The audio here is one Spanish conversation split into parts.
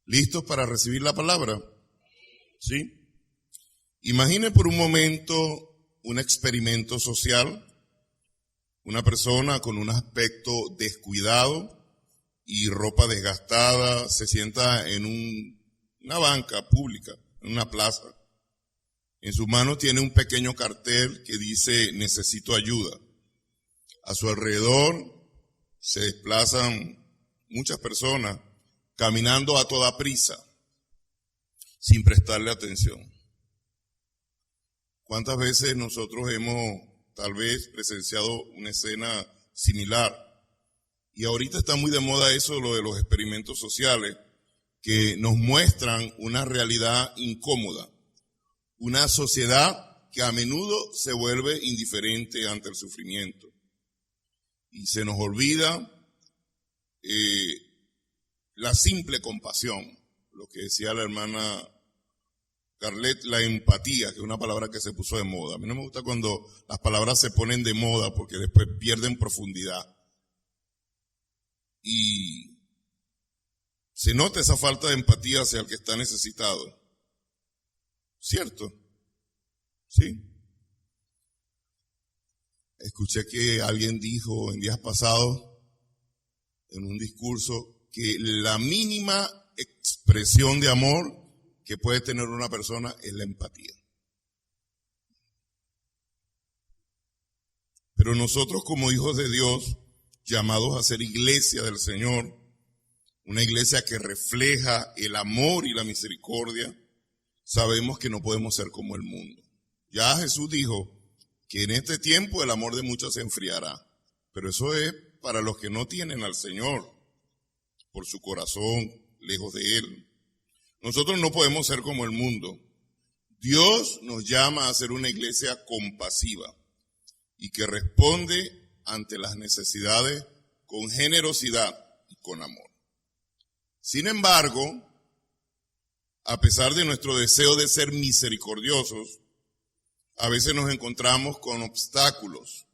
¿Listos para recibir la palabra? ¿Sí? Imagine por un momento un experimento social, una persona con un aspecto descuidado y ropa desgastada se sienta en una banca pública, en una plaza. En su mano tiene un pequeño cartel que dice necesito ayuda. A su alrededor se desplazan muchas personas caminando a toda prisa, sin prestarle atención. ¿Cuántas veces nosotros hemos tal vez presenciado una escena similar? Y ahorita está muy de moda eso, lo de los experimentos sociales, que nos muestran una realidad incómoda, una sociedad que a menudo se vuelve indiferente ante el sufrimiento. Y se nos olvida la simple compasión, lo que decía la hermana Carlet, la empatía, que es una palabra que se puso de moda. A mí no me gusta cuando las palabras se ponen de moda porque después pierden profundidad. Y se nota esa falta de empatía hacia el que está necesitado. ¿Cierto? ¿Sí? Escuché que alguien dijo en días pasados, en un discurso, que la mínima expresión de amor que puede tener una persona es la empatía. Pero nosotros como hijos de Dios, llamados a ser iglesia del Señor, una iglesia que refleja el amor y la misericordia, sabemos que no podemos ser como el mundo. Ya Jesús dijo que en este tiempo el amor de muchos se enfriará, pero eso es para los que no tienen al Señor por su corazón, lejos de Él. Nosotros no podemos ser como el mundo. Dios nos llama a ser una iglesia compasiva y que responde ante las necesidades con generosidad y con amor. Sin embargo, a pesar de nuestro deseo de ser misericordiosos, a veces nos encontramos con obstáculos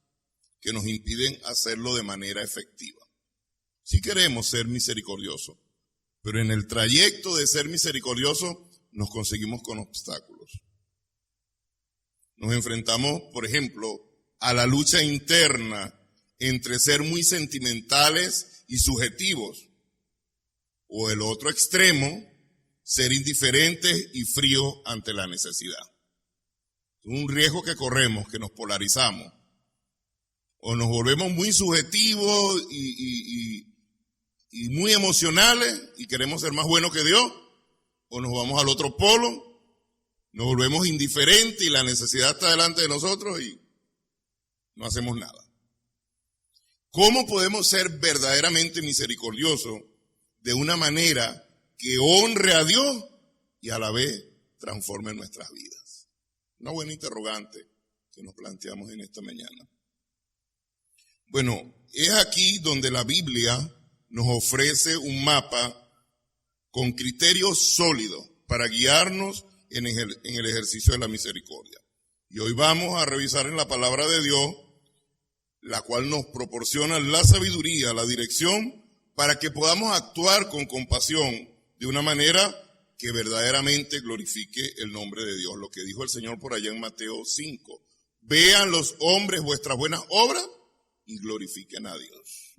que nos impiden hacerlo de manera efectiva. Sí queremos ser misericordiosos, pero en el trayecto de ser misericordiosos nos conseguimos con obstáculos. Nos enfrentamos, por ejemplo, a la lucha interna entre ser muy sentimentales y subjetivos, o el otro extremo, ser indiferentes y fríos ante la necesidad. Es un riesgo que corremos, que nos polarizamos. O nos volvemos muy subjetivos y muy emocionales y queremos ser más buenos que Dios, o nos vamos al otro polo, nos volvemos indiferentes y la necesidad está delante de nosotros y no hacemos nada. ¿Cómo podemos ser verdaderamente misericordiosos de una manera que honre a Dios y a la vez transforme nuestras vidas? Una buena interrogante que nos planteamos en esta mañana. Bueno, es aquí donde la Biblia nos ofrece un mapa con criterios sólidos para guiarnos en el ejercicio de la misericordia. Y hoy vamos a revisar en la palabra de Dios, la cual nos proporciona la sabiduría, la dirección, para que podamos actuar con compasión de una manera que verdaderamente glorifique el nombre de Dios. Lo que dijo el Señor por allá en Mateo 5. Vean los hombres vuestras buenas obras y glorifiquen a Dios.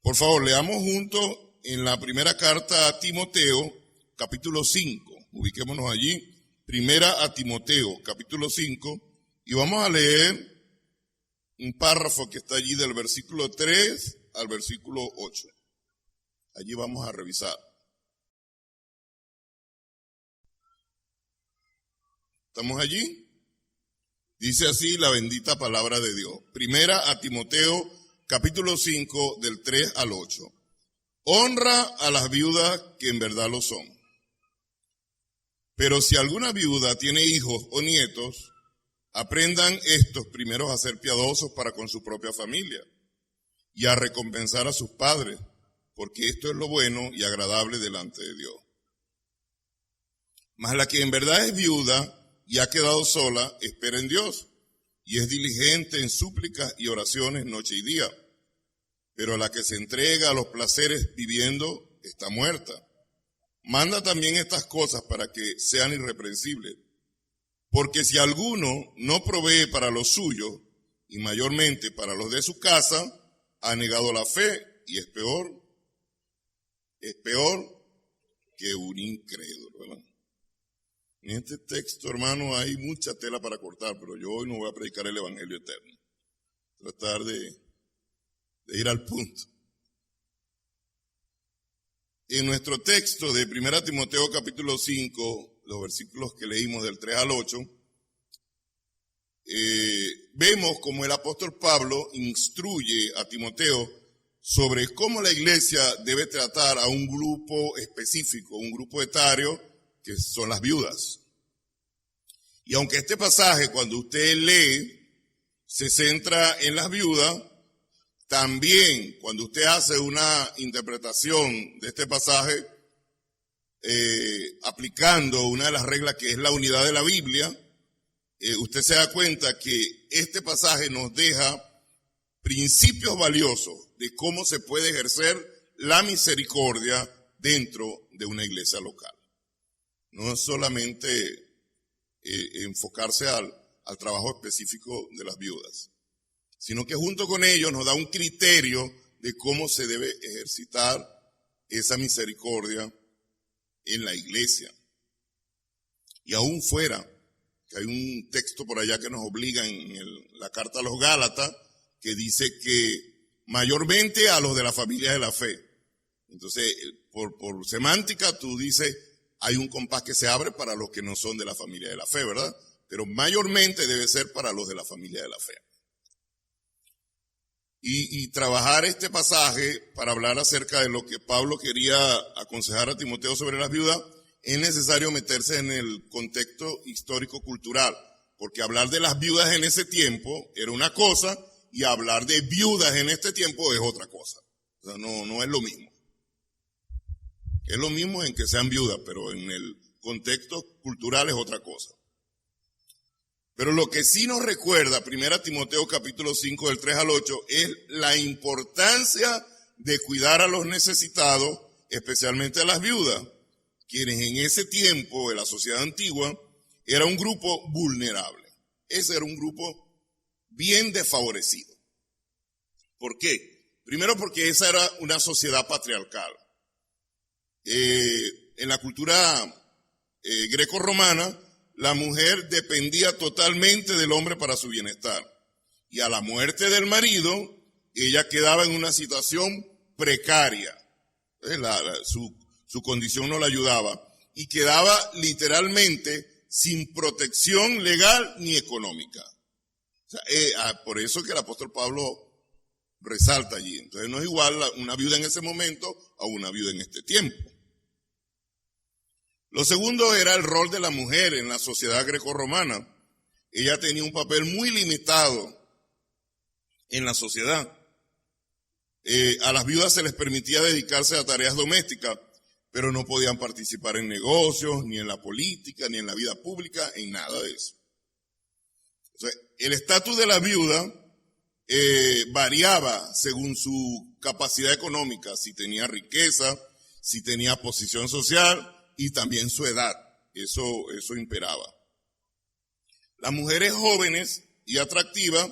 Por favor, leamos juntos en la primera carta a Timoteo, capítulo 5. Ubiquémonos allí. Primera a Timoteo, capítulo 5. Y vamos a leer un párrafo que está allí del versículo 3 al versículo 8. Allí vamos a revisar. ¿Estamos allí? Dice así la bendita palabra de Dios. Primera a Timoteo, capítulo 5, del 3 al 8. Honra a las viudas que en verdad lo son. Pero si alguna viuda tiene hijos o nietos, aprendan estos primeros a ser piadosos para con su propia familia y a recompensar a sus padres, porque esto es lo bueno y agradable delante de Dios. Mas la que en verdad es viuda y ha quedado sola, espera en Dios, y es diligente en súplicas y oraciones noche y día. Pero la que se entrega a los placeres viviendo está muerta. manda también estas cosas para que sean irreprensibles. Porque si alguno no provee para los suyos, y mayormente para los de su casa, ha negado la fe y es peor que un incrédulo, ¿verdad? En este texto, hermano, hay mucha tela para cortar, pero yo hoy no voy a predicar el Evangelio eterno. Tratar de ir al punto. En nuestro texto de 1 Timoteo capítulo 5, los versículos que leímos del 3 al 8, vemos como el apóstol Pablo instruye a Timoteo sobre cómo la iglesia debe tratar a un grupo específico, un grupo etario, que son las viudas. Y aunque este pasaje, cuando usted lee, se centra en las viudas, también cuando usted hace una interpretación de este pasaje, aplicando una de las reglas que es la unidad de la Biblia, usted se da cuenta que este pasaje nos deja principios valiosos de cómo se puede ejercer la misericordia dentro de una iglesia local. No es solamente enfocarse al trabajo específico de las viudas, sino que junto con ellos nos da un criterio de cómo se debe ejercitar esa misericordia en la iglesia. Y aún fuera, que hay un texto por allá que nos obliga en la carta a los Gálatas, que dice que mayormente a los de la familia de la fe. Entonces, por semántica, tú dices, hay un compás que se abre para los que no son de la familia de la fe, ¿verdad? Pero mayormente debe ser para los de la familia de la fe. Y trabajar este pasaje para hablar acerca de lo que Pablo quería aconsejar a Timoteo sobre las viudas, es necesario meterse en el contexto histórico-cultural, porque hablar de las viudas en ese tiempo era una cosa y hablar de viudas en este tiempo es otra cosa. O sea, no es lo mismo. Es lo mismo en que sean viudas, pero en el contexto cultural es otra cosa. Pero lo que sí nos recuerda 1 Timoteo capítulo 5 del 3 al 8 es la importancia de cuidar a los necesitados, especialmente a las viudas, quienes en ese tiempo de la sociedad antigua era un grupo vulnerable. Ese era un grupo bien desfavorecido. ¿Por qué? Primero porque esa era una sociedad patriarcal. En la cultura greco-romana, la mujer dependía totalmente del hombre para su bienestar. Y a la muerte del marido, ella quedaba en una situación precaria. Su condición no la ayudaba. Y quedaba literalmente sin protección legal ni económica. O sea, por eso que el apóstol Pablo resalta allí. Entonces no es igual una viuda en ese momento a una viuda en este tiempo. Lo segundo era el rol de la mujer en la sociedad grecorromana. Ella tenía un papel muy limitado en la sociedad. A las viudas se les permitía dedicarse a tareas domésticas, pero no podían participar en negocios, ni en la política, ni en la vida pública, en nada de eso. O sea, el estatus de la viuda variaba según su capacidad económica, si tenía riqueza, si tenía posición social, y también su edad, eso imperaba. Las mujeres jóvenes y atractivas,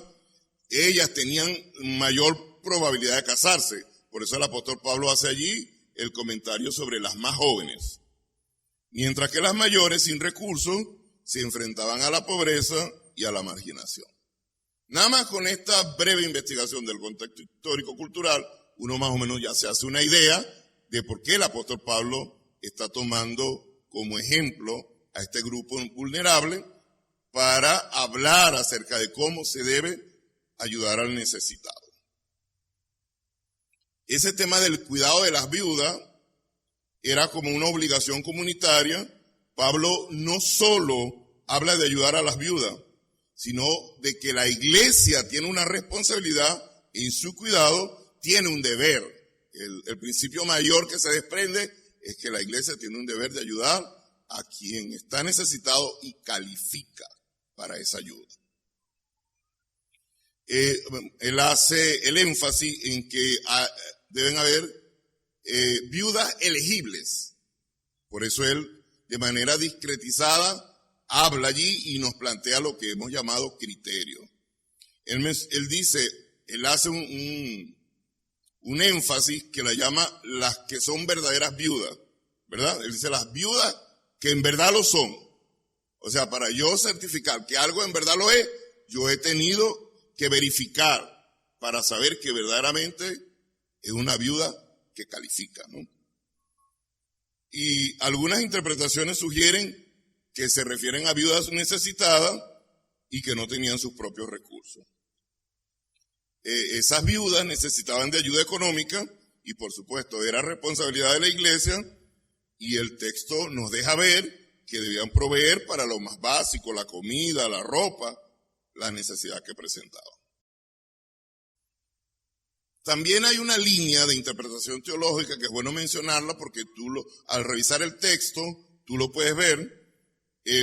ellas tenían mayor probabilidad de casarse. Por eso el apóstol Pablo hace allí el comentario sobre las más jóvenes. Mientras que las mayores sin recursos se enfrentaban a la pobreza y a la marginación. Nada más con esta breve investigación del contexto histórico-cultural, uno más o menos ya se hace una idea de por qué el apóstol Pablo está tomando como ejemplo a este grupo vulnerable para hablar acerca de cómo se debe ayudar al necesitado. Ese tema del cuidado de las viudas era como una obligación comunitaria. Pablo no solo habla de ayudar a las viudas, sino de que la iglesia tiene una responsabilidad en su cuidado, tiene un deber. El principio mayor que se desprende es que la iglesia tiene un deber de ayudar a quien está necesitado y califica para esa ayuda. Él hace el énfasis en que deben haber viudas elegibles. Por eso él, de manera discretizada, habla allí y nos plantea lo que hemos llamado criterio. Él dice, él hace un énfasis que la llama las que son verdaderas viudas, ¿verdad? Él dice las viudas que en verdad lo son. O sea, para yo certificar que algo en verdad lo es, yo he tenido que verificar para saber que verdaderamente es una viuda que califica, ¿no? Y algunas interpretaciones sugieren que se refieren a viudas necesitadas y que no tenían sus propios recursos. Esas viudas necesitaban de ayuda económica y por supuesto era responsabilidad de la iglesia, y el texto nos deja ver que debían proveer para lo más básico, la comida, la ropa, la necesidad que presentaban. También hay una línea de interpretación teológica que es bueno mencionarla porque al revisar el texto, tú lo puedes ver.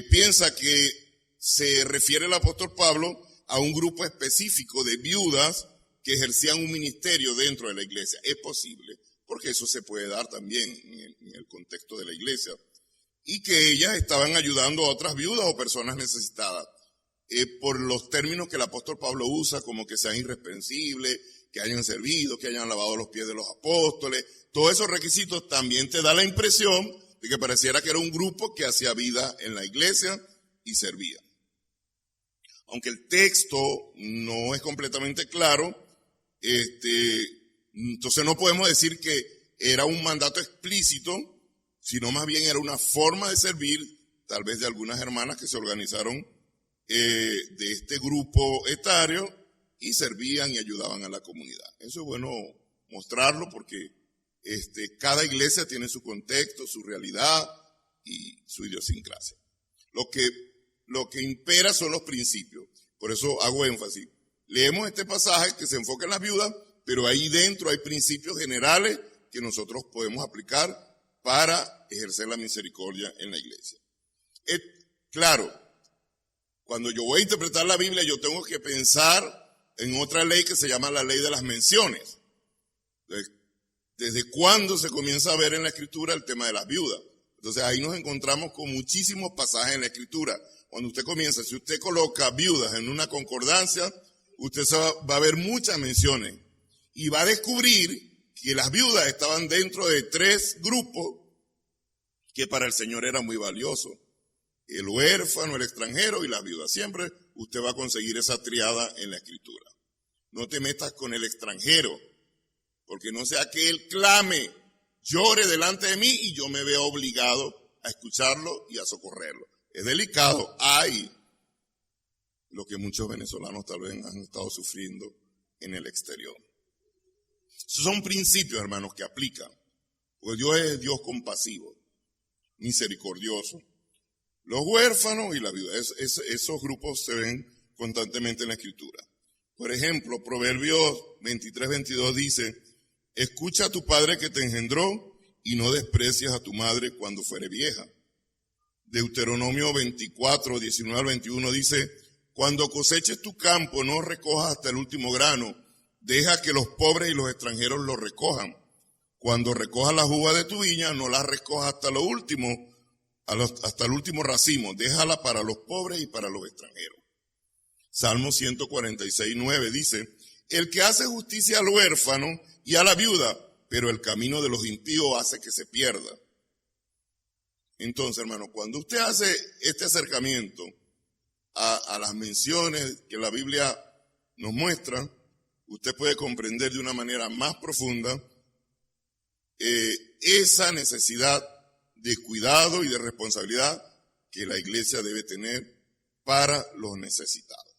Piensa que se refiere el apóstol Pablo a un grupo específico de viudas que ejercían un ministerio dentro de la iglesia. Es posible, porque eso se puede dar también en el contexto de la iglesia. Y que ellas estaban ayudando a otras viudas o personas necesitadas. Por los términos que el apóstol Pablo usa, como que sean irreprensibles, que hayan servido, que hayan lavado los pies de los apóstoles. Todos esos requisitos también te da la impresión de que pareciera que era un grupo que hacía vida en la iglesia y servía. Aunque el texto no es completamente claro, entonces no podemos decir que era un mandato explícito, sino más bien era una forma de servir, tal vez de algunas hermanas que se organizaron de este grupo etario y servían y ayudaban a la comunidad. Eso es bueno mostrarlo porque cada iglesia tiene su contexto, su realidad y su idiosincrasia. Lo que impera son los principios. Por eso hago énfasis. Leemos este pasaje que se enfoca en las viudas, pero ahí dentro hay principios generales que nosotros podemos aplicar para ejercer la misericordia en la iglesia. Claro, cuando yo voy a interpretar la Biblia, yo tengo que pensar en otra ley que se llama la ley de las menciones. ¿Desde cuándo se comienza a ver en la Escritura el tema de las viudas? Entonces ahí nos encontramos con muchísimos pasajes en la Escritura. Cuando usted comienza, si usted coloca viudas en una concordancia, usted va a ver muchas menciones y va a descubrir que las viudas estaban dentro de 3 grupos que para el Señor eran muy valiosos. El huérfano, el extranjero y las viudas. Siempre usted va a conseguir esa triada en la Escritura. No te metas con el extranjero, porque no sea que él clame, llore delante de mí y yo me vea obligado a escucharlo y a socorrerlo. Es delicado. Hay lo que muchos venezolanos tal vez han estado sufriendo en el exterior. Esos son principios, hermanos, que aplican. Porque Dios es Dios compasivo, misericordioso. Los huérfanos y la viuda, esos grupos se ven constantemente en la Escritura. Por ejemplo, Proverbios 23-22 dice, escucha a tu padre que te engendró y no desprecies a tu madre cuando fuere vieja. Deuteronomio 24, 19 al 21 dice, cuando coseches tu campo no recojas hasta el último grano, deja que los pobres y los extranjeros lo recojan. Cuando recojas las uvas de tu viña, no las recojas hasta lo último, hasta el último racimo, déjala para los pobres y para los extranjeros. Salmo 146, 9 dice, el que hace justicia al huérfano y a la viuda, pero el camino de los impíos hace que se pierda. Entonces, hermano, cuando usted hace este acercamiento a las menciones que la Biblia nos muestra, usted puede comprender de una manera más profunda esa necesidad de cuidado y de responsabilidad que la iglesia debe tener para los necesitados.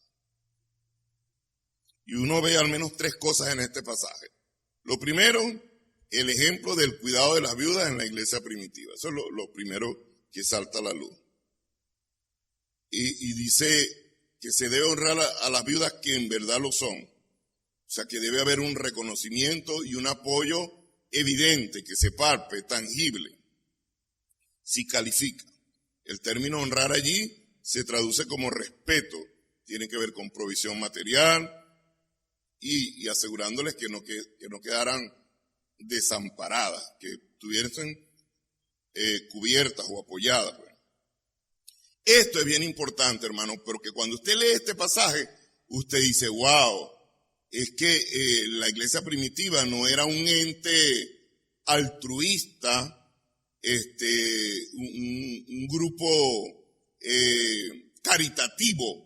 Y uno ve al menos 3 cosas en este pasaje. Lo primero, el ejemplo del cuidado de las viudas en la iglesia primitiva. Eso es lo primero que salta a la luz. Y dice que se debe honrar a las viudas que en verdad lo son. O sea, que debe haber un reconocimiento y un apoyo evidente, que se palpe, tangible. Si califica. El término honrar allí se traduce como respeto. Tiene que ver con provisión material y asegurándoles que no quedaran desamparadas, que tuviesen cubiertas o apoyadas. Esto es bien importante, hermano, porque cuando usted lee este pasaje, usted dice, wow, es que la iglesia primitiva no era un ente altruista, un grupo caritativo,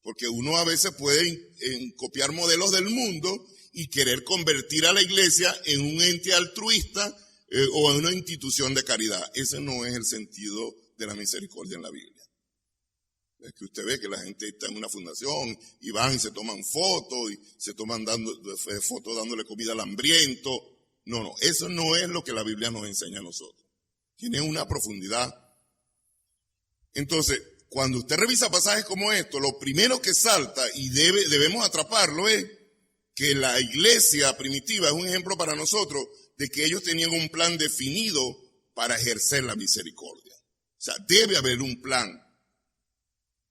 porque uno a veces puede copiar modelos del mundo y querer convertir a la iglesia en un ente altruista o en una institución de caridad. Ese no es el sentido de la misericordia en la Biblia. Es que usted ve que la gente está en una fundación y van y se toman fotos y se toman fotos dándole comida al hambriento. No, eso no es lo que la Biblia nos enseña a nosotros. Tiene una profundidad. Entonces, cuando usted revisa pasajes como estos, lo primero que salta y debemos atraparlo es que la iglesia primitiva es un ejemplo para nosotros de que ellos tenían un plan definido para ejercer la misericordia. O sea, debe haber un plan.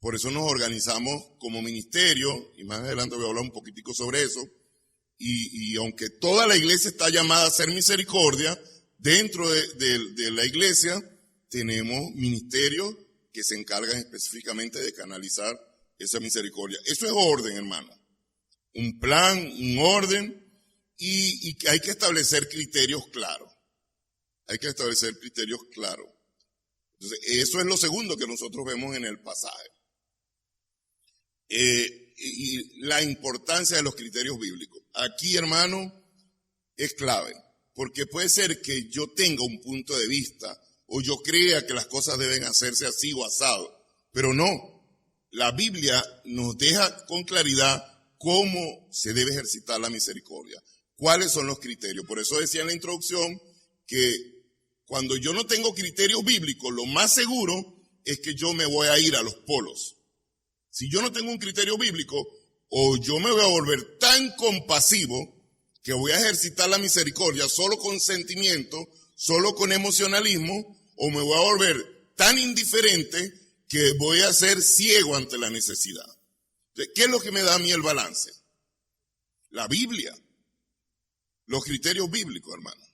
Por eso nos organizamos como ministerio, y más adelante voy a hablar un poquitico sobre eso, y aunque toda la iglesia está llamada a hacer misericordia, dentro de la iglesia tenemos ministerios que se encargan específicamente de canalizar esa misericordia. Eso es orden, hermano. Un plan, un orden, y hay que establecer criterios claros. Hay que establecer criterios claros. Entonces, eso es lo segundo que nosotros vemos en el pasaje. Y la importancia de los criterios bíblicos. Aquí, hermano, es clave, porque puede ser que yo tenga un punto de vista o yo crea que las cosas deben hacerse así o asado, pero no. La Biblia nos deja con claridad cómo se debe ejercitar la misericordia, cuáles son los criterios. Por eso decía en la introducción que cuando yo no tengo criterios bíblicos, lo más seguro es que yo me voy a ir a los polos. Si yo no tengo un criterio bíblico, o yo me voy a volver tan compasivo que voy a ejercitar la misericordia solo con sentimiento, solo con emocionalismo, o me voy a volver tan indiferente que voy a ser ciego ante la necesidad. Entonces, ¿qué es lo que me da a mí el balance? La Biblia, los criterios bíblicos, hermano.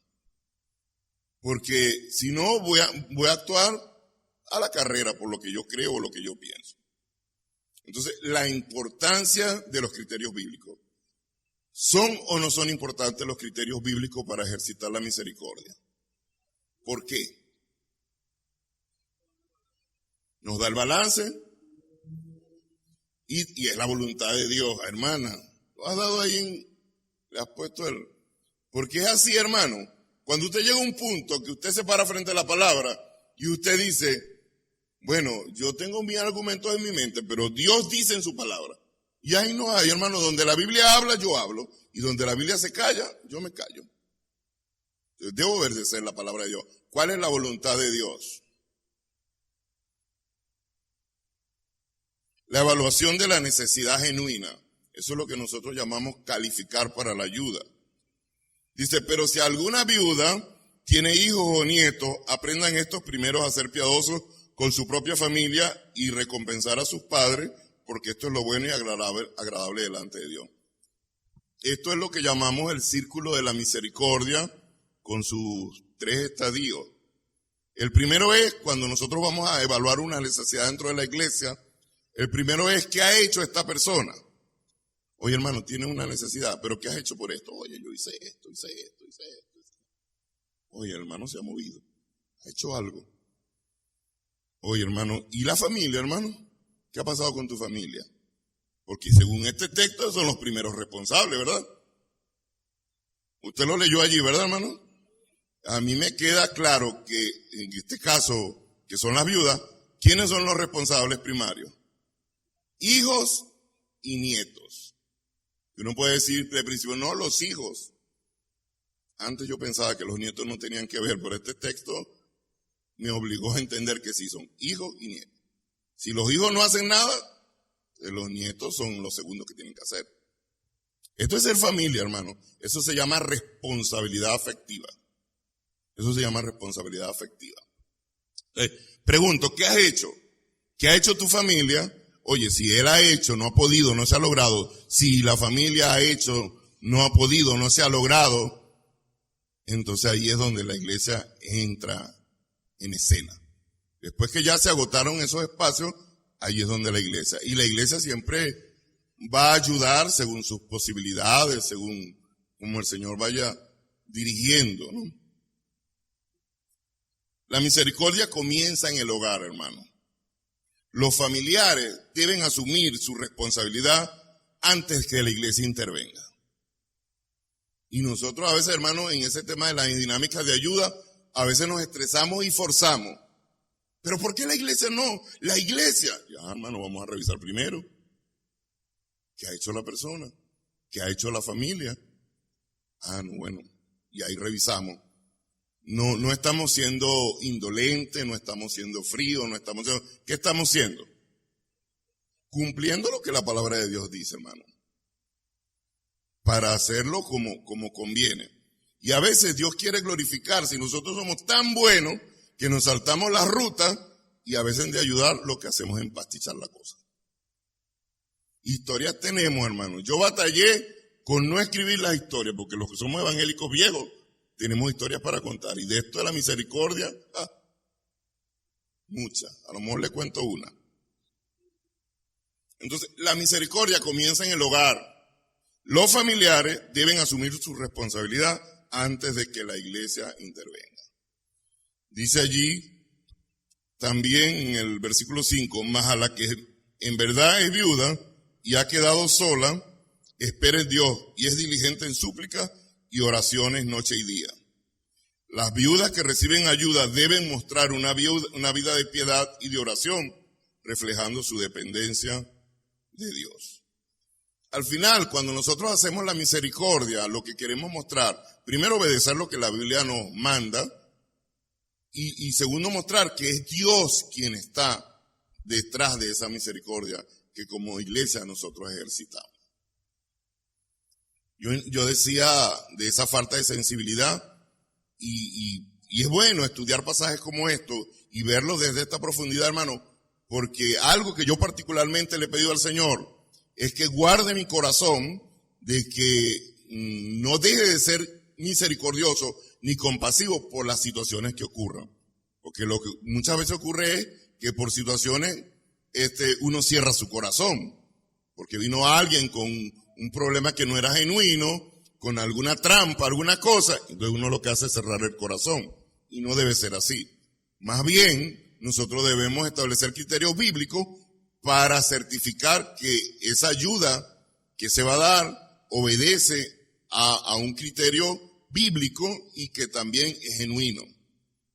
Porque si no, voy a actuar a la carrera por lo que yo creo o lo que yo pienso. Entonces, la importancia de los criterios bíblicos. ¿Son o no son importantes los criterios bíblicos para ejercitar la misericordia? ¿Por qué? Nos da el balance y es la voluntad de Dios, hermana. Lo has dado ahí, le has puesto el... Porque es así, hermano. Cuando usted llega a un punto que usted se para frente a la palabra y usted dice, bueno, yo tengo mis argumentos en mi mente, pero Dios dice en su palabra. Y ahí no hay, hermano, donde la Biblia habla, yo hablo. Y donde la Biblia se calla, yo me callo. Entonces, debo obedecer la palabra de Dios. ¿Cuál es la voluntad de Dios? La evaluación de la necesidad genuina. Eso es lo que nosotros llamamos calificar para la ayuda. Dice, pero si alguna viuda tiene hijos o nietos, aprendan estos primeros a ser piadosos con su propia familia y recompensar a sus padres, porque esto es lo bueno y agradable delante de Dios. Esto es lo que llamamos el círculo de la misericordia con sus 3 estadios. El primero es cuando nosotros vamos a evaluar una necesidad dentro de la iglesia. El primero es, ¿qué ha hecho esta persona? Oye, hermano, tiene una necesidad, pero ¿qué has hecho por esto? Oye, yo hice esto. Oye, hermano, se ha movido. Ha hecho algo. Oye, hermano, ¿y la familia, hermano? ¿Qué ha pasado con tu familia? Porque según este texto son los primeros responsables, ¿verdad? Usted lo leyó allí, ¿verdad, hermano? A mí me queda claro que en este caso, que son las viudas, ¿quiénes son los responsables primarios? Hijos y nietos. Uno puede decir de principio, no, los hijos. Antes yo pensaba que los nietos no tenían que ver, pero este texto me obligó a entender que sí, son hijos y nietos. Si los hijos no hacen nada, los nietos son los segundos que tienen que hacer. Esto es ser familia, hermano. Eso se llama responsabilidad afectiva. Eso se llama responsabilidad afectiva. Pregunto, ¿qué has hecho? ¿Qué ha hecho tu familia? Oye, si él ha hecho, no ha podido, no se ha logrado. Si la familia ha hecho, no ha podido, no se ha logrado. Entonces ahí es donde la iglesia entra en escena. Después que ya se agotaron esos espacios, ahí es donde la iglesia. Y la iglesia siempre va a ayudar según sus posibilidades, según como el Señor vaya dirigiendo, ¿no? La misericordia comienza en el hogar, hermano. Los familiares deben asumir su responsabilidad antes que la iglesia intervenga. Y nosotros a veces, hermano, en ese tema de las dinámicas de ayuda, a veces nos estresamos y forzamos. ¿Pero por qué la iglesia no? La iglesia. Ya, hermano, vamos a revisar primero. ¿Qué ha hecho la persona? ¿Qué ha hecho la familia? No, bueno, y ahí revisamos. No estamos siendo indolentes, no estamos siendo fríos, no estamos siendo... ¿Qué estamos siendo? Cumpliendo lo que la palabra de Dios dice, hermano. Para hacerlo como conviene. Y a veces Dios quiere glorificarse y nosotros somos tan buenos que nos saltamos la ruta y a veces de ayudar lo que hacemos es empastichar la cosa. Historias tenemos, hermano. Yo batallé con no escribir las historias porque los que somos evangélicos viejos tenemos historias para contar. Y de esto de la misericordia, muchas. A lo mejor le cuento una. Entonces, la misericordia comienza en el hogar. Los familiares deben asumir su responsabilidad antes de que la iglesia intervenga. Dice allí, también en el versículo 5, mas a la que en verdad es viuda y ha quedado sola, espere en Dios y es diligente en súplicas y oraciones noche y día. Las viudas que reciben ayuda deben mostrar una vida de piedad y de oración, reflejando su dependencia de Dios. Al final, cuando nosotros hacemos la misericordia, lo que queremos mostrar, primero obedecer lo que la Biblia nos manda, y segundo mostrar que es Dios quien está detrás de esa misericordia que como iglesia nosotros ejercitamos. Yo decía de esa falta de sensibilidad, y es bueno estudiar pasajes como estos y verlos desde esta profundidad, hermano, porque algo que yo particularmente le he pedido al Señor es que guarde mi corazón de que no deje de ser misericordioso ni compasivo por las situaciones que ocurran. Porque lo que muchas veces ocurre es que por situaciones uno cierra su corazón. Porque vino alguien con un problema que no era genuino, con alguna trampa, alguna cosa, entonces uno lo que hace es cerrar el corazón. Y no debe ser así. Más bien, nosotros debemos establecer criterios bíblicos para certificar que esa ayuda que se va a dar obedece a un criterio bíblico y que también es genuino,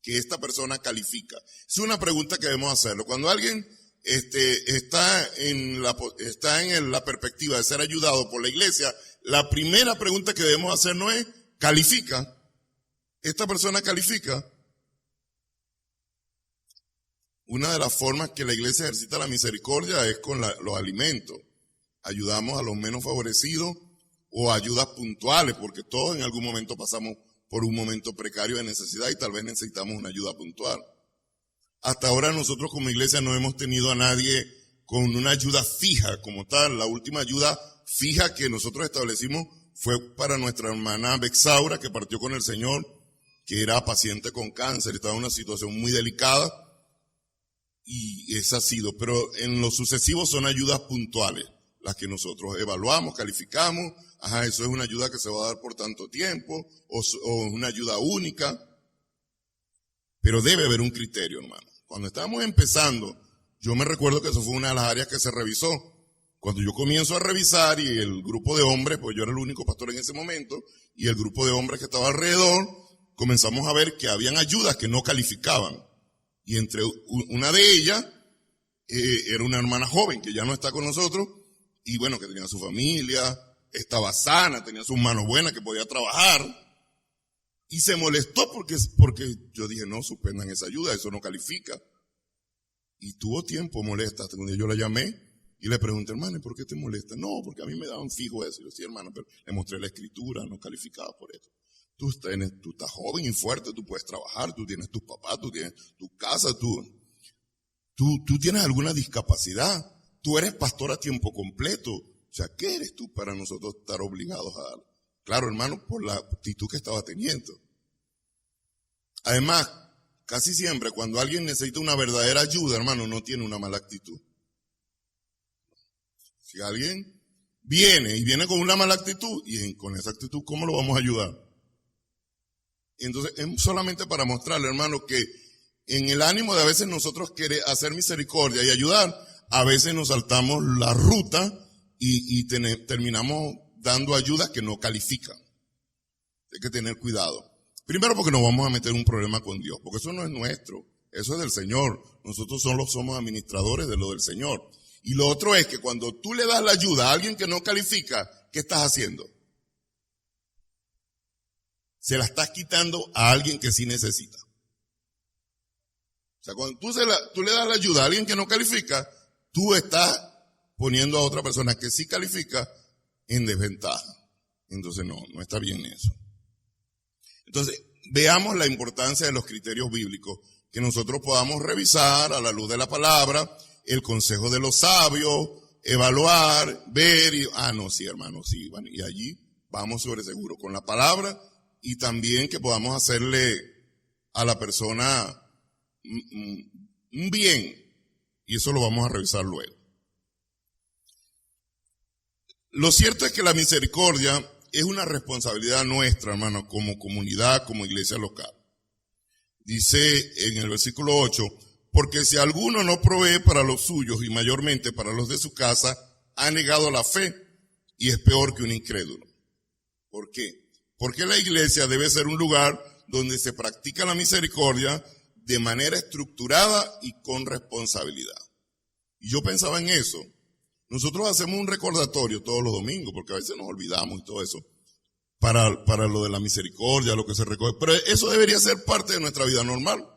que esta persona califica. Es una pregunta que debemos hacerlo. Cuando alguien está en la perspectiva de ser ayudado por la iglesia, la primera pregunta que debemos hacer no es, ¿califica? ¿Esta persona califica? Una de las formas que la iglesia ejercita la misericordia es con los alimentos. Ayudamos a los menos favorecidos o ayudas puntuales, porque todos en algún momento pasamos por un momento precario de necesidad y tal vez necesitamos una ayuda puntual. Hasta ahora nosotros como iglesia no hemos tenido a nadie con una ayuda fija como tal. La última ayuda fija que nosotros establecimos fue para nuestra hermana Bexaura, que partió con el Señor, que era paciente con cáncer, estaba en una situación muy delicada. Y esa ha sido, pero en lo sucesivo son ayudas puntuales, las que nosotros evaluamos, calificamos, eso es una ayuda que se va a dar por tanto tiempo, o una ayuda única, pero debe haber un criterio, hermano. Cuando estábamos empezando, yo me recuerdo que eso fue una de las áreas que se revisó. Cuando yo comienzo a revisar y el grupo de hombres, pues yo era el único pastor en ese momento, y el grupo de hombres que estaba alrededor, comenzamos a ver que habían ayudas que no calificaban. Y entre una de ellas, era una hermana joven que ya no está con nosotros, y bueno, que tenía su familia, estaba sana, tenía sus manos buenas, que podía trabajar. Y se molestó porque yo dije, no, suspendan esa ayuda, eso no califica. Y tuvo tiempo molesta, hasta un día yo la llamé y le pregunté, hermano, ¿por qué te molesta? No, porque a mí me daban fijo eso. Y yo decía, hermano, pero le mostré la escritura, no calificaba por eso. Tú estás joven y fuerte, tú puedes trabajar, tú tienes tus papás, tú tienes tu casa, tú tienes alguna discapacidad, tú eres pastor a tiempo completo. O sea, ¿qué eres tú para nosotros estar obligados a dar? Claro, hermano, por la actitud que estaba teniendo. Además, casi siempre cuando alguien necesita una verdadera ayuda, hermano, no tiene una mala actitud. Si alguien viene con una mala actitud, y con esa actitud, ¿cómo lo vamos a ayudar? Entonces, es solamente para mostrarle, hermano, que en el ánimo de a veces nosotros querer hacer misericordia y ayudar, a veces nos saltamos la ruta y terminamos dando ayudas que no califican. Hay que tener cuidado. Primero porque nos vamos a meter en un problema con Dios, porque eso no es nuestro, eso es del Señor. Nosotros somos administradores de lo del Señor. Y lo otro es que cuando tú le das la ayuda a alguien que no califica, ¿qué estás haciendo? Se la estás quitando a alguien que sí necesita. O sea, cuando tú le das la ayuda a alguien que no califica, tú estás poniendo a otra persona que sí califica en desventaja. Entonces no está bien eso. Entonces, veamos la importancia de los criterios bíblicos, que nosotros podamos revisar a la luz de la palabra, el consejo de los sabios, evaluar, ver sí, hermano, sí, bueno, y allí vamos sobre seguro con la palabra, y también que podamos hacerle a la persona un bien, y eso lo vamos a revisar luego. Lo cierto es que la misericordia es una responsabilidad nuestra, hermano, como comunidad, como iglesia local. Dice en el versículo 8, porque si alguno no provee para los suyos y mayormente para los de su casa, ha negado la fe y es peor que un incrédulo. ¿Por qué? Porque la iglesia debe ser un lugar donde se practica la misericordia de manera estructurada y con responsabilidad. Y yo pensaba en eso. Nosotros hacemos un recordatorio todos los domingos, porque a veces nos olvidamos y todo eso, para lo de la misericordia, lo que se recoge. Pero eso debería ser parte de nuestra vida normal.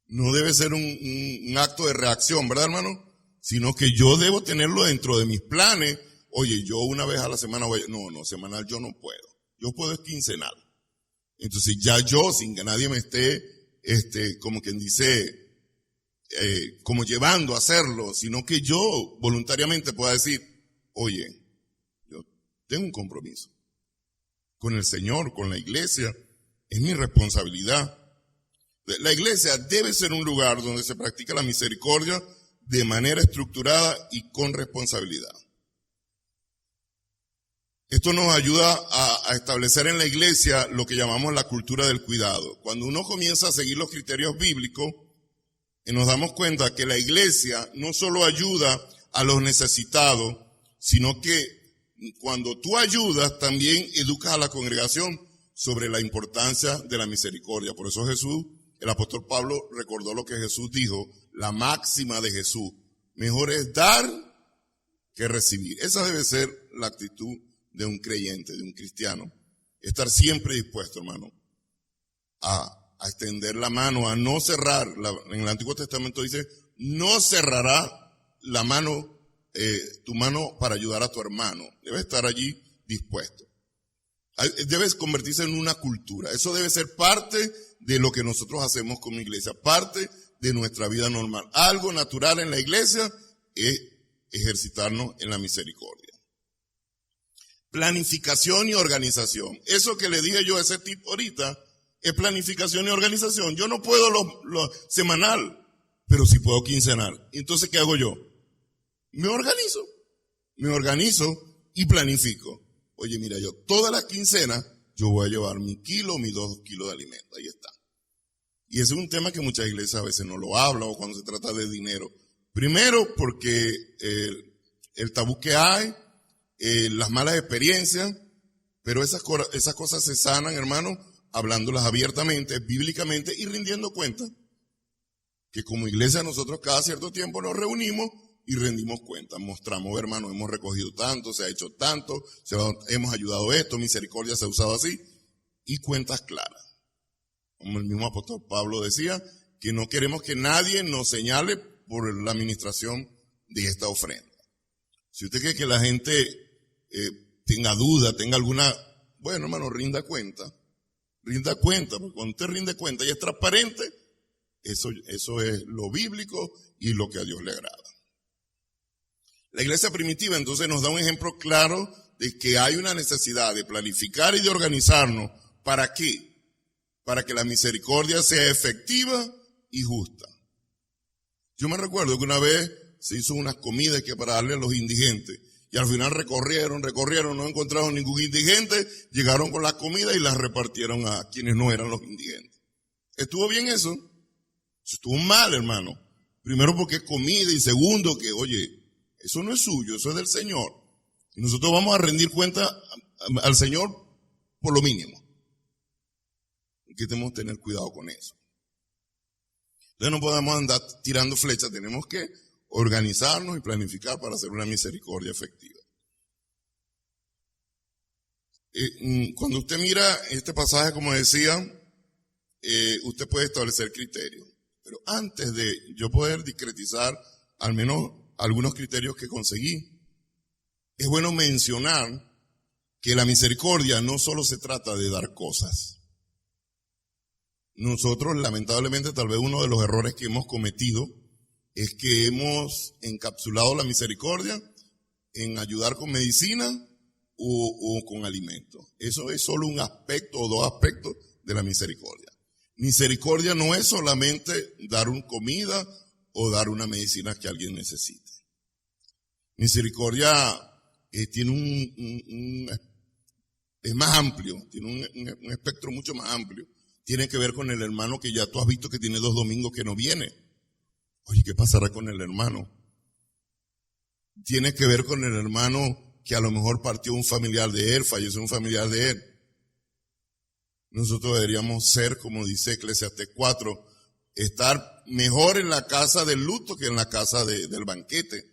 No debe ser un acto de reacción, ¿verdad, hermano? Sino que yo debo tenerlo dentro de mis planes. Oye, yo una vez a la semana no, semanal yo no puedo. Yo puedo es quincenal. Entonces ya yo, sin que nadie me esté, como quien dice, como llevando a hacerlo, sino que yo voluntariamente pueda decir, oye, yo tengo un compromiso con el Señor, con la iglesia, es mi responsabilidad. La iglesia debe ser un lugar donde se practica la misericordia de manera estructurada y con responsabilidad. Esto nos ayuda a establecer en la iglesia lo que llamamos la cultura del cuidado. Cuando uno comienza a seguir los criterios bíblicos, nos damos cuenta que la iglesia no solo ayuda a los necesitados, sino que cuando tú ayudas, también educas a la congregación sobre la importancia de la misericordia. Por eso Jesús, el apóstol Pablo recordó lo que Jesús dijo, la máxima de Jesús: mejor es dar que recibir. Esa debe ser la actitud de un creyente, de un cristiano. Estar siempre dispuesto, hermano, a extender la mano, a no cerrar. En el Antiguo Testamento dice, no cerrará la mano, tu mano para ayudar a tu hermano. Debe estar allí dispuesto. Debes convertirse en una cultura. Eso debe ser parte de lo que nosotros hacemos como iglesia, parte de nuestra vida normal. Algo natural en la iglesia es ejercitarnos en la misericordia. Planificación y organización. Eso que le dije yo a ese tipo ahorita es planificación y organización. Yo no puedo lo semanal, pero sí puedo quincenal. Entonces, ¿qué hago yo? Me organizo y planifico. Oye, mira, yo todas las quincenas yo voy a llevar mi 2 kilos de alimento. Ahí está. Y ese es un tema que muchas iglesias a veces no lo hablan, o cuando se trata de dinero. Primero, porque el tabú que hay, las malas experiencias, pero esas cosas se sanan, hermano, hablándolas abiertamente, bíblicamente y rindiendo cuenta. Que como iglesia nosotros cada cierto tiempo nos reunimos y rendimos cuenta. Mostramos, hermano, hemos recogido tanto, se ha hecho tanto, hemos ayudado esto, misericordia se ha usado así, y cuentas claras. Como el mismo apóstol Pablo decía, que no queremos que nadie nos señale por la administración de esta ofrenda. Si usted quiere que la gente tenga duda, tenga alguna, bueno, hermano, rinda cuenta, porque cuando usted rinde cuenta y es transparente, eso es lo bíblico y lo que a Dios le agrada. La iglesia primitiva entonces nos da un ejemplo claro de que hay una necesidad de planificar y de organizarnos. ¿Para qué? para que la misericordia sea efectiva y justa. Yo me recuerdo que una vez se hizo unas comidas que para darle a los indigentes, y al final recorrieron, no encontraron ningún indigente, llegaron con las comidas y las repartieron a quienes no eran los indigentes. ¿Estuvo bien eso? Estuvo mal, hermano. Primero porque es comida y segundo que, oye, eso no es suyo, eso es del Señor. Y nosotros vamos a rendir cuenta al Señor por lo mínimo. Que tenemos que tener cuidado con eso. Entonces no podemos andar tirando flechas, tenemos que organizarnos y planificar para hacer una misericordia efectiva. Cuando usted mira este pasaje, como decía, usted puede establecer criterios. Pero antes de yo poder discretizar al menos algunos criterios que conseguí, es bueno mencionar que la misericordia no solo se trata de dar cosas. Nosotros, lamentablemente, tal vez uno de los errores que hemos cometido es que hemos encapsulado la misericordia en ayudar con medicina o con alimento. Eso es solo un aspecto o dos aspectos de la misericordia. Misericordia no es solamente dar una comida o dar una medicina que alguien necesite. Misericordia tiene es más amplio, tiene un espectro mucho más amplio. Tiene que ver con el hermano que ya tú has visto que tiene 2 domingos que no viene. Oye, ¿qué pasará con el hermano? Tiene que ver con el hermano que a lo mejor partió un familiar de él, falleció un familiar de él. Nosotros deberíamos ser, como dice Eclesiastés 4, estar mejor en la casa del luto que en la casa del banquete.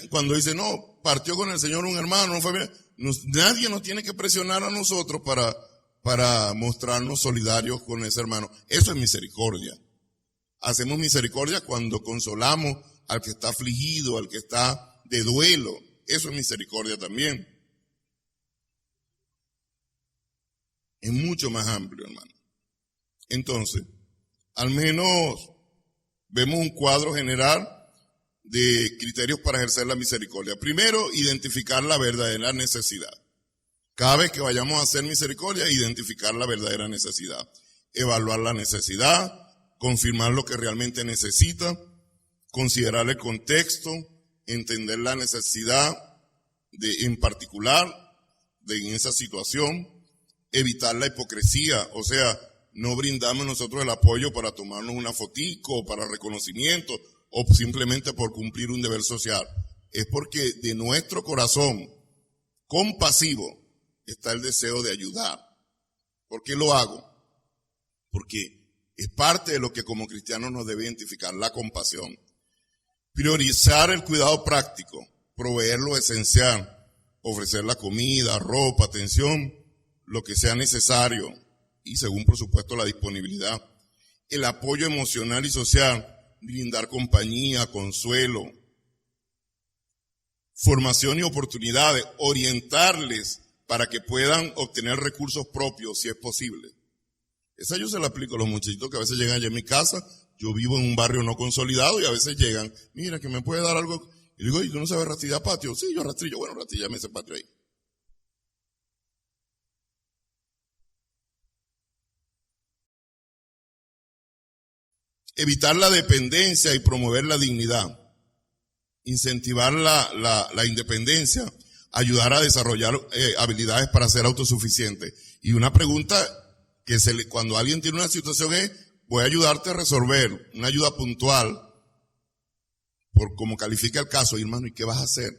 Cuando dice, no, partió con el Señor un hermano, un familiar, nadie nos tiene que presionar a nosotros para mostrarnos solidarios con ese hermano. Eso es misericordia. Hacemos misericordia cuando consolamos al que está afligido, al que está de duelo. Eso es misericordia también. Es mucho más amplio, hermano. Entonces, al menos vemos un cuadro general de criterios para ejercer la misericordia. Primero, identificar la verdadera necesidad. Cada vez que vayamos a hacer misericordia, identificar la verdadera necesidad. Evaluar la necesidad, confirmar lo que realmente necesita, considerar el contexto, entender la necesidad en particular en esa situación, evitar la hipocresía, o sea, no brindamos nosotros el apoyo para tomarnos una fotico o para reconocimiento o simplemente por cumplir un deber social. Es porque de nuestro corazón compasivo está el deseo de ayudar. ¿Por qué lo hago? Porque es parte de lo que como cristianos nos debe identificar, la compasión. Priorizar el cuidado práctico, proveer lo esencial, ofrecer la comida, ropa, atención, lo que sea necesario y según por supuesto la disponibilidad. El apoyo emocional y social, brindar compañía, consuelo, formación y oportunidades, orientarles para que puedan obtener recursos propios si es posible. Esa yo se la aplico a los muchachitos que a veces llegan allá en mi casa. Yo vivo en un barrio no consolidado y a veces llegan, mira que me puede dar algo. Y digo, ¿y tú no sabes rastrillar patio? Sí, yo rastrillo. Bueno, rastrillame ese patio ahí. Evitar la dependencia y promover la dignidad. Incentivar la independencia. Ayudar a desarrollar habilidades para ser autosuficiente. Y una pregunta que cuando alguien tiene una situación es, voy a ayudarte a resolver, una ayuda puntual, por como califica el caso. Y hermano, ¿y qué vas a hacer?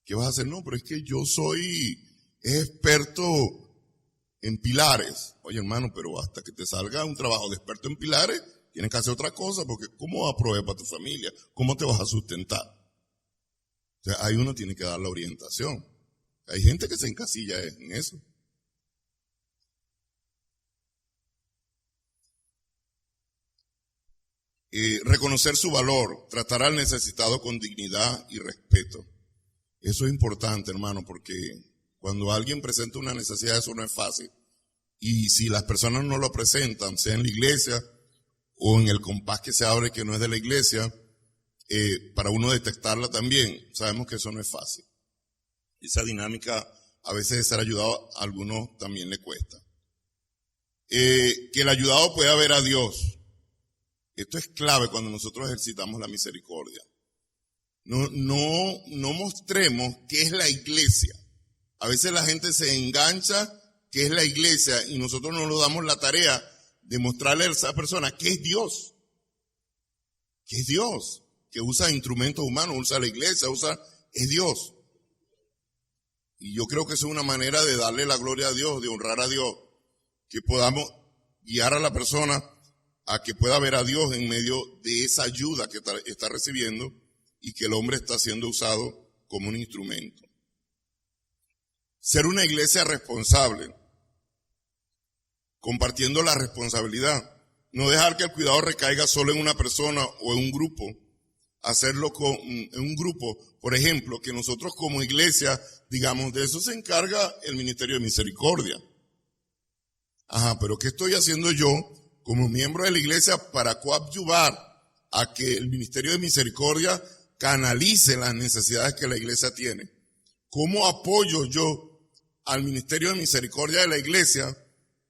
¿Qué vas a hacer? No, pero es que yo soy experto en pilares. Oye, hermano, pero hasta que te salga un trabajo de experto en pilares, tienes que hacer otra cosa, porque ¿cómo vas a proveer para tu familia? ¿Cómo te vas a sustentar? O sea, ahí uno tiene que dar la orientación. Hay gente que se encasilla en eso. Reconocer su valor, tratar al necesitado con dignidad y respeto. Eso es importante, hermano, porque cuando alguien presenta una necesidad, eso no es fácil. Y si las personas no lo presentan, sea en la iglesia o en el compás que se abre que no es de la iglesia, para uno detectarla también, sabemos que eso no es fácil. Esa dinámica, a veces de ser ayudado, a algunos también le cuesta. que el ayudado pueda ver a Dios. Esto es clave cuando nosotros ejercitamos la misericordia. No mostremos qué es la iglesia. A veces la gente se engancha qué es la iglesia y nosotros no nos damos la tarea de mostrarle a esa persona qué es Dios. ¿Qué es Dios? Que usa instrumentos humanos, usa la iglesia, es Dios. Y yo creo que eso es una manera de darle la gloria a Dios, de honrar a Dios, que podamos guiar a la persona a que pueda ver a Dios en medio de esa ayuda que está recibiendo y que el hombre está siendo usado como un instrumento. Ser una iglesia responsable, compartiendo la responsabilidad. No dejar que el cuidado recaiga solo en una persona o en un grupo. Hacerlo en un grupo. Por ejemplo, que nosotros como iglesia, digamos, de eso se encarga el Ministerio de Misericordia. Ajá, pero ¿qué estoy haciendo yo como miembro de la iglesia para coadyuvar a que el Ministerio de Misericordia canalice las necesidades que la iglesia tiene? ¿Cómo apoyo yo al Ministerio de Misericordia de la iglesia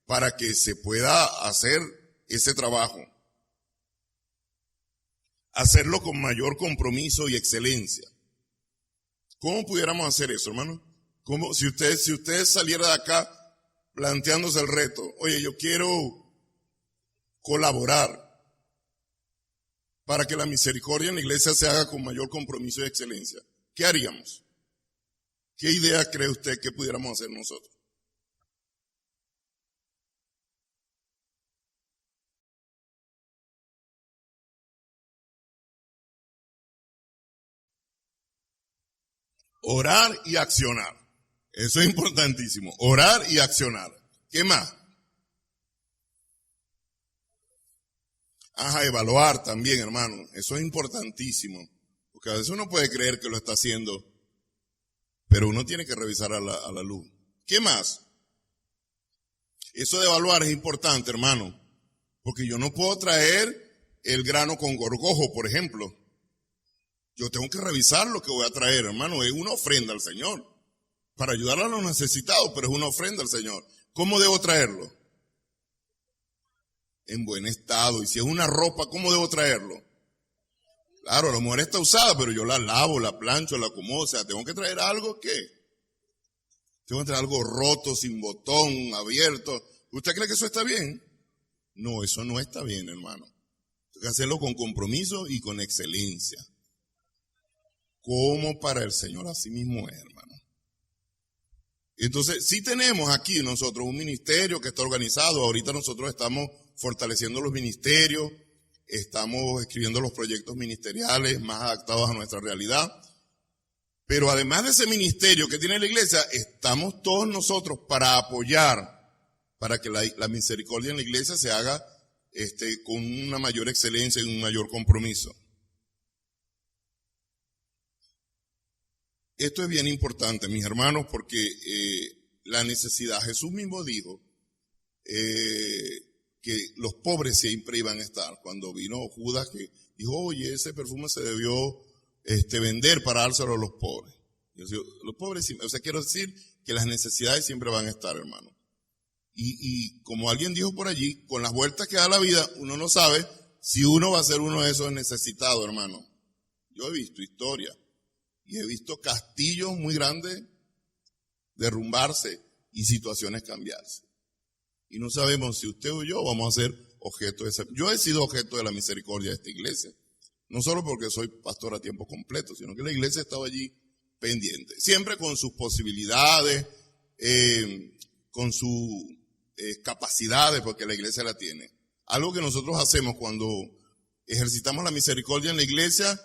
para que se pueda hacer ese trabajo? Hacerlo con mayor compromiso y excelencia. ¿Cómo pudiéramos hacer eso, hermano? ¿Cómo, si usted saliera de acá planteándose el reto, oye, yo quiero colaborar para que la misericordia en la iglesia se haga con mayor compromiso y excelencia, ¿qué haríamos? ¿Qué idea cree usted que pudiéramos hacer nosotros? Orar y accionar. Eso es importantísimo. Orar y accionar. ¿Qué más? Ajá, evaluar también, hermano. Eso es importantísimo. Porque a veces uno puede creer que lo está haciendo, pero uno tiene que revisar a la luz. ¿Qué más? Eso de evaluar es importante, hermano. Porque yo no puedo traer el grano con gorgojo, por ejemplo. Yo tengo que revisar lo que voy a traer, hermano. Es una ofrenda al Señor. Para ayudar a los necesitados, pero es una ofrenda al Señor. ¿Cómo debo traerlo? En buen estado. Y si es una ropa, ¿cómo debo traerlo? Claro, a lo mejor está usada, pero yo la lavo, la plancho, la acomodo. O sea, tengo que traer algo que... Tengo que traer algo roto, sin botón, abierto. ¿Usted cree que eso está bien? No, eso no está bien, hermano. Hay que hacerlo con compromiso y con excelencia. Como para el Señor así mismo es, hermano. Entonces, sí tenemos aquí nosotros un ministerio que está organizado. Ahorita nosotros estamos fortaleciendo los ministerios, estamos escribiendo los proyectos ministeriales más adaptados a nuestra realidad. Pero además de ese ministerio que tiene la iglesia, estamos todos nosotros para apoyar, para que la misericordia en la iglesia se haga con una mayor excelencia y un mayor compromiso. Esto es bien importante, mis hermanos, porque la necesidad, Jesús mismo dijo que los pobres siempre iban a estar. Cuando vino Judas, que dijo, oye, ese perfume se debió vender para dárselo a los pobres. Los pobres, o sea, quiero decir que las necesidades siempre van a estar, hermano. Y como alguien dijo por allí, con las vueltas que da la vida, uno no sabe si uno va a ser uno de esos necesitados, hermano. Yo he visto historia. Y he visto castillos muy grandes derrumbarse y situaciones cambiarse. Y no sabemos si usted o yo vamos a ser objeto de esa. Yo he sido objeto de la misericordia de esta iglesia. No solo porque soy pastor a tiempo completo, sino que la iglesia ha estado allí pendiente. Siempre con sus posibilidades, con sus capacidades, porque la iglesia la tiene. Algo que nosotros hacemos cuando ejercitamos la misericordia en la iglesia,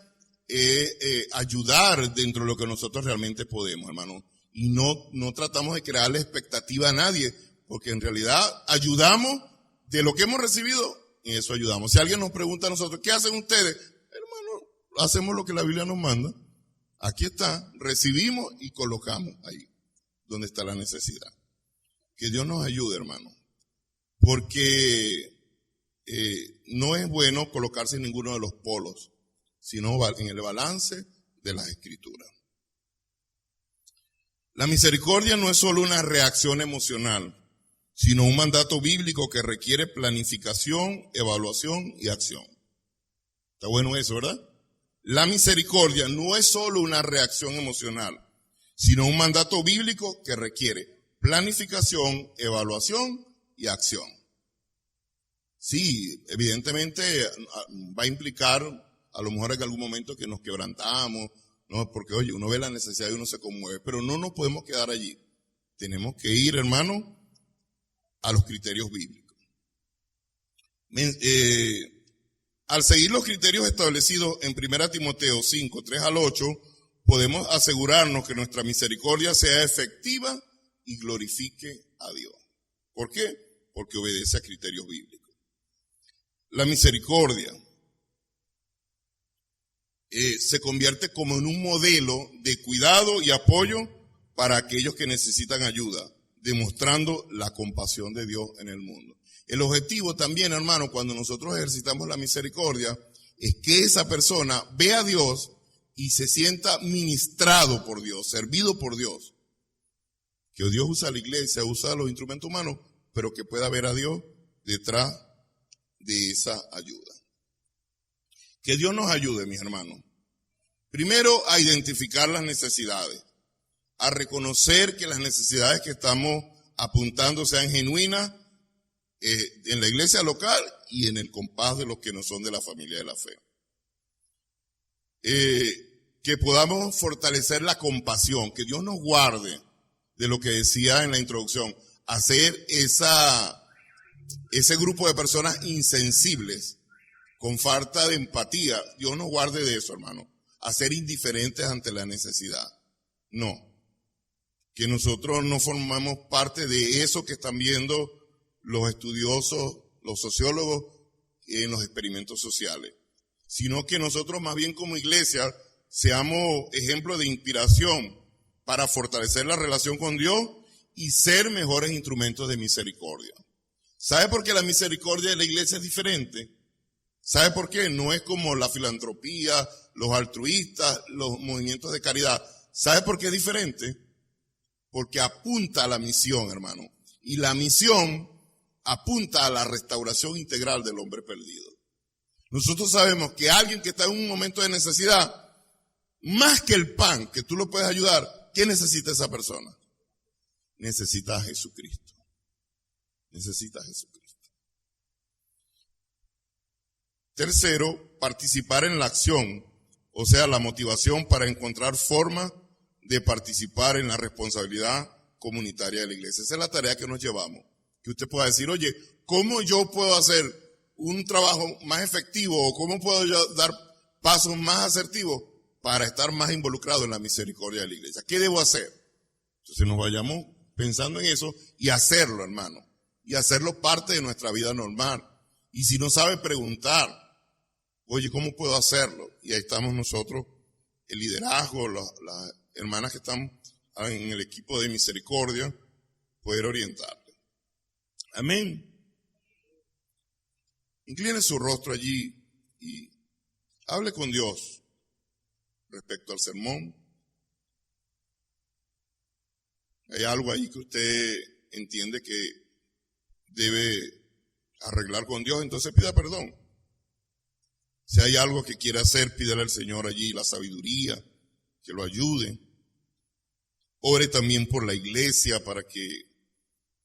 ayudar dentro de lo que nosotros realmente podemos, hermano. Y no tratamos de crearle expectativa a nadie, porque en realidad ayudamos de lo que hemos recibido, y eso ayudamos. Si alguien nos pregunta a nosotros, ¿qué hacen ustedes? Hermano, hacemos lo que la Biblia nos manda. Aquí está, recibimos y colocamos ahí, donde está la necesidad. Que Dios nos ayude, hermano. Porque no es bueno colocarse en ninguno de los polos, sino en el balance de las Escrituras. La misericordia no es solo una reacción emocional, sino un mandato bíblico que requiere planificación, evaluación y acción. Está bueno eso, ¿verdad? La misericordia no es solo una reacción emocional, sino un mandato bíblico que requiere planificación, evaluación y acción. Sí, evidentemente va a implicar a lo mejor en algún momento que nos quebrantamos, ¿no? Porque oye, uno ve la necesidad y uno se conmueve, pero no nos podemos quedar allí. Tenemos que ir, hermano, a los criterios bíblicos. Al seguir los criterios establecidos en 1 Timoteo 5, 3 al 8, podemos asegurarnos que nuestra misericordia sea efectiva y glorifique a Dios. ¿Por qué? Porque obedece a criterios bíblicos. La misericordia se convierte como en un modelo de cuidado y apoyo para aquellos que necesitan ayuda, demostrando la compasión de Dios en el mundo. El objetivo también, hermano, cuando nosotros ejercitamos la misericordia, es que esa persona vea a Dios y se sienta ministrado por Dios, servido por Dios. Que Dios usa la iglesia, usa los instrumentos humanos, pero que pueda ver a Dios detrás de esa ayuda. Que Dios nos ayude, mis hermanos. Primero, a identificar las necesidades, a reconocer que las necesidades que estamos apuntando sean genuinas en la iglesia local y en el compás de los que no son de la familia de la fe. Que podamos fortalecer la compasión, que Dios nos guarde de lo que decía en la introducción, hacer ese grupo de personas insensibles, con falta de empatía. Dios nos guarde de eso, hermano, a ser indiferentes ante la necesidad. No, que nosotros no formamos parte de eso que están viendo los estudiosos, los sociólogos en los experimentos sociales, sino que nosotros más bien como iglesia seamos ejemplos de inspiración para fortalecer la relación con Dios y ser mejores instrumentos de misericordia. ¿Sabe por qué la misericordia de la iglesia es diferente? ¿Sabe por qué? No es como la filantropía, los altruistas, los movimientos de caridad. ¿Sabe por qué es diferente? Porque apunta a la misión, hermano. Y la misión apunta a la restauración integral del hombre perdido. Nosotros sabemos que alguien que está en un momento de necesidad, más que el pan, que tú lo puedes ayudar, ¿qué necesita esa persona? Necesita a Jesucristo. Necesita a Jesucristo. Tercero, participar en la acción, o sea, la motivación para encontrar formas de participar en la responsabilidad comunitaria de la iglesia. Esa es la tarea que nos llevamos. Que usted pueda decir, oye, ¿cómo yo puedo hacer un trabajo más efectivo o cómo puedo yo dar pasos más asertivos para estar más involucrado en la misericordia de la iglesia? ¿Qué debo hacer? Entonces nos vayamos pensando en eso y hacerlo, hermano. Y hacerlo parte de nuestra vida normal. Y si no sabe preguntar, oye, ¿cómo puedo hacerlo? Y ahí estamos nosotros, el liderazgo, las hermanas que están en el equipo de misericordia, poder orientarle. Amén. Incline su rostro allí y hable con Dios respecto al sermón. Hay algo ahí que usted entiende que debe arreglar con Dios, entonces pida perdón. Si hay algo que quiere hacer, pídale al Señor allí la sabiduría, que lo ayude. Ore también por la iglesia para que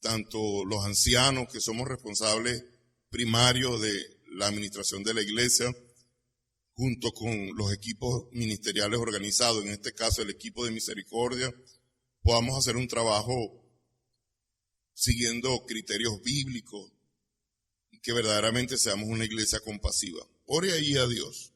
tanto los ancianos, que somos responsables primarios de la administración de la iglesia, junto con los equipos ministeriales organizados, en este caso el equipo de misericordia, podamos hacer un trabajo siguiendo criterios bíblicos y que verdaderamente seamos una iglesia compasiva. Ore ahí a Dios.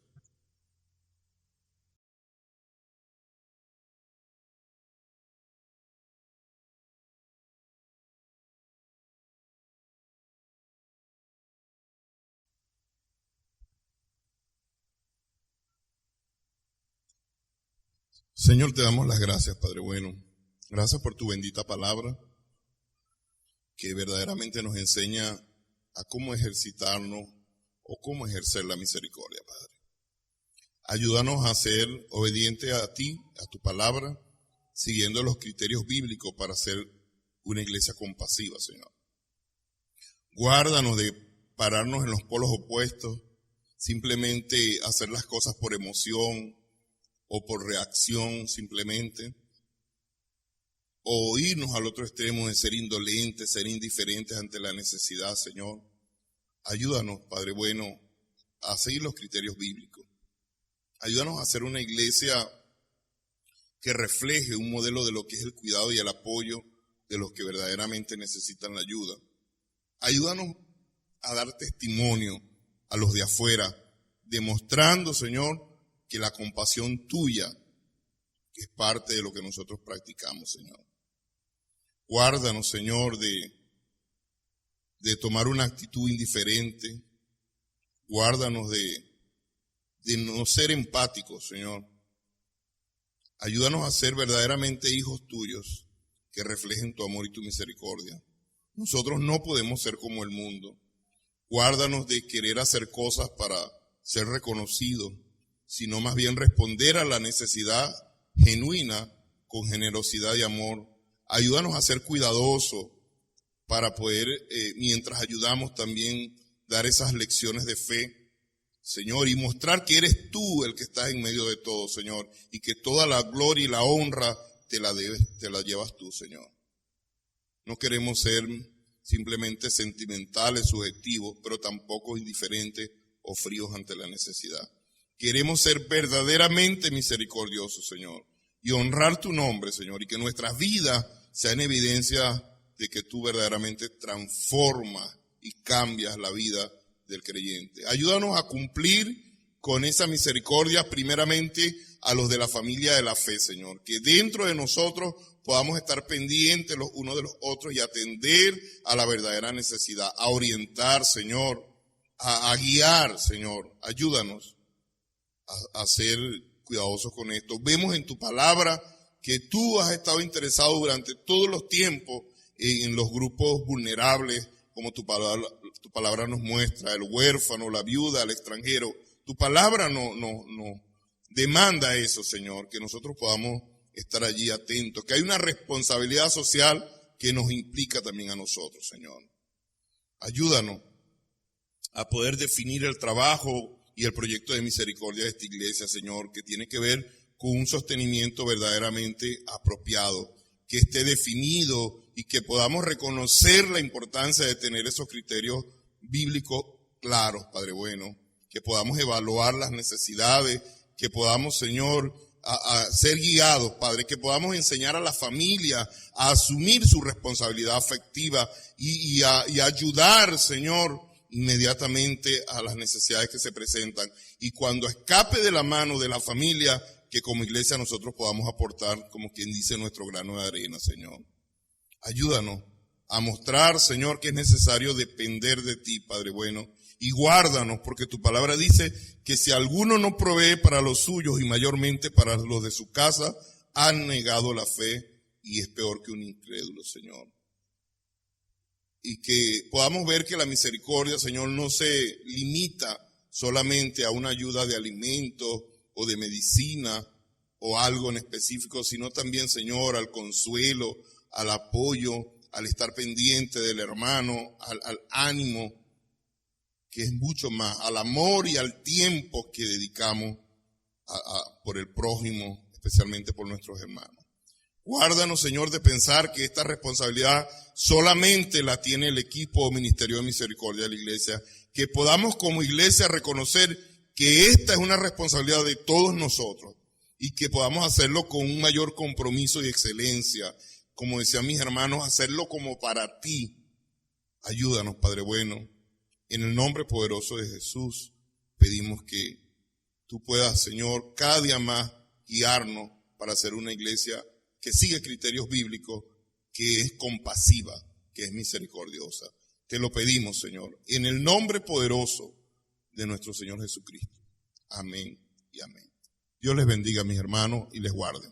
Señor, te damos las gracias, Padre bueno. Gracias por tu bendita palabra, que verdaderamente nos enseña a cómo ejercitarnos o cómo ejercer la misericordia, Padre. Ayúdanos a ser obedientes a ti, a tu palabra, siguiendo los criterios bíblicos para ser una iglesia compasiva, Señor. Guárdanos de pararnos en los polos opuestos, simplemente hacer las cosas por emoción o por reacción simplemente, o irnos al otro extremo de ser indolentes, ser indiferentes ante la necesidad, Señor. Ayúdanos, Padre bueno, a seguir los criterios bíblicos. Ayúdanos a hacer una iglesia que refleje un modelo de lo que es el cuidado y el apoyo de los que verdaderamente necesitan la ayuda. Ayúdanos a dar testimonio a los de afuera, demostrando, Señor, que la compasión tuya es parte de lo que nosotros practicamos, Señor. Guárdanos, Señor, de tomar una actitud indiferente. Guárdanos de no ser empáticos, Señor. Ayúdanos a ser verdaderamente hijos tuyos que reflejen tu amor y tu misericordia. Nosotros no podemos ser como el mundo. Guárdanos de querer hacer cosas para ser reconocidos, sino más bien responder a la necesidad genuina con generosidad y amor. Ayúdanos a ser cuidadosos para poder, mientras ayudamos, también dar esas lecciones de fe, Señor, y mostrar que eres tú el que estás en medio de todo, Señor, y que toda la gloria y la honra te la llevas tú, Señor. No queremos ser simplemente sentimentales, subjetivos, pero tampoco indiferentes o fríos ante la necesidad. Queremos ser verdaderamente misericordiosos, Señor, y honrar tu nombre, Señor, y que nuestras vidas sean evidencia de que tú verdaderamente transformas y cambias la vida del creyente. Ayúdanos a cumplir con esa misericordia primeramente a los de la familia de la fe, Señor, que dentro de nosotros podamos estar pendientes los unos de los otros y atender a la verdadera necesidad, a orientar, Señor, a guiar, Señor. Ayúdanos a ser cuidadosos con esto. Vemos en tu palabra que tú has estado interesado durante todos los tiempos en los grupos vulnerables, como tu palabra nos muestra, el huérfano, la viuda, el extranjero. Tu palabra no demanda eso, Señor, que nosotros podamos estar allí atentos, que hay una responsabilidad social que nos implica también a nosotros, Señor. Ayúdanos a poder definir el trabajo y el proyecto de misericordia de esta iglesia, Señor, que tiene que ver con un sostenimiento verdaderamente apropiado, que esté definido y que podamos reconocer la importancia de tener esos criterios bíblicos claros, Padre bueno, que podamos evaluar las necesidades, que podamos, Señor, a ser guiados, Padre, que podamos enseñar a la familia a asumir su responsabilidad afectiva y ayudar, Señor, inmediatamente a las necesidades que se presentan. Y cuando escape de la mano de la familia, que como iglesia nosotros podamos aportar, como quien dice, nuestro grano de arena, Señor. Ayúdanos a mostrar, Señor, que es necesario depender de ti, Padre bueno, y guárdanos, porque tu palabra dice que si alguno no provee para los suyos y mayormente para los de su casa, han negado la fe y es peor que un incrédulo, Señor. Y que podamos ver que la misericordia, Señor, no se limita solamente a una ayuda de alimentos o de medicina o algo en específico, sino también, Señor, al consuelo, al apoyo, al estar pendiente del hermano, al ánimo, que es mucho más, al amor y al tiempo que dedicamos por el prójimo, especialmente por nuestros hermanos. Guárdanos, Señor, de pensar que esta responsabilidad solamente la tiene el equipo Ministerio de Misericordia de la iglesia, que podamos como iglesia reconocer que esta es una responsabilidad de todos nosotros y que podamos hacerlo con un mayor compromiso y excelencia, como decían mis hermanos, hacerlo como para ti. Ayúdanos, Padre bueno. En el nombre poderoso de Jesús pedimos que tú puedas, Señor, cada día más guiarnos para ser una iglesia que sigue criterios bíblicos, que es compasiva, que es misericordiosa. Te lo pedimos, Señor, en el nombre poderoso de nuestro Señor Jesucristo. Amén y amén. Dios les bendiga, mis hermanos, y les guarde.